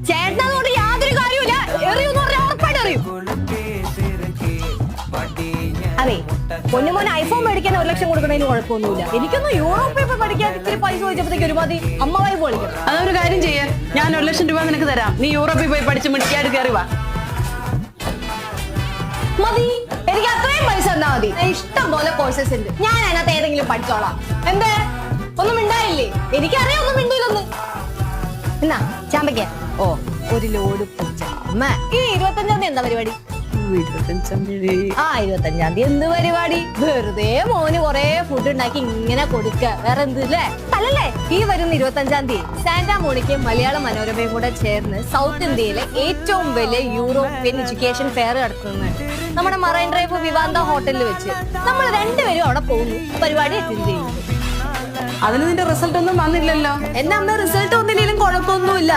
ചേട്ടനോട് യാതൊരു കാര്യമില്ല. എറിയൂന്ന് പറഞ്ഞാൽ ഉറപ്പായിട്ട് എറിയും. അതെ, പൊന്നുമോന് ഐഫോൺ മേടിക്കാൻ 1 ലക്ഷം കൊടുക്കണതിന് കുഴപ്പമൊന്നുമില്ല. എനിക്കൊന്നും യൂറോപ്പിൽ പോയി പഠിക്കാൻ ഇത്തിരി പൈസ ചോദിച്ചപ്പോഴത്തേക്ക് ഒരുമാതിരി അമ്മവായി പൊളിക്കണം. അതൊരു കാര്യം ചെയ്യാൻ, ഞാൻ 1 ലക്ഷം രൂപ നിനക്ക് തരാം. നീ യൂറോപ്പിൽ പോയി പഠിച്ച് മിടിക്കാട് കയറി വാ. മതി, എനിക്ക് അത്രയും പൈസ തന്നാ മതി. ഇഷ്ടം പോലെ കോഴ്സസ് ഉണ്ട്, ഞാൻ അതിനകത്ത് ഏതെങ്കിലും പഠിച്ചോളാം. എന്തേ ഒന്നും മിണ്ടായില്ലേ? എനിക്കറിയാം ഒന്നും മിണ്ടൂലെന്ന്. എന്നാ ചാമ്പയ്ക്ക ഓ 1 ലോഡ് പൂച്ച. ഈ 25-ാം തീയതി എന്താ പരിപാടി? 25-ാം തീയതി 25-ാം തീയതി എന്ത് പരിപാടി? വെറുതെ മോന് കൊറേ ഫുഡ് ഉണ്ടാക്കി ഇങ്ങനെ കൊടുക്ക, വേറെ എന്ത് ല്ലേ? അല്ലല്ലേ, ഈ വരുന്ന 25-ാം തീയതി സാന്റാ മോണിക്കയും മലയാള മനോരമയും കൂടെ ചേർന്ന് സൗത്ത് ഇന്ത്യയിലെ ഏറ്റവും വലിയ യൂറോപ്യൻ എഡ്യൂക്കേഷൻ ഫെയർ നടത്തുന്നുണ്ട്. നമ്മുടെ മറൈൻ ഡ്രൈവ് വിവാന്ത ഹോട്ടലിൽ വെച്ച് നമ്മൾ 2 പേരും അവിടെ പോകുന്നു, പരിപാടി അറ്റൻഡ് ചെയ്യുന്നു. അതിന് നിന്റെ റിസൾട്ട് ഒന്നും വന്നില്ലല്ലോ. എന്നെ അമ്മ റിസൾട്ട് ഒന്നില്ലെങ്കിലും കുഴപ്പമൊന്നുമില്ല.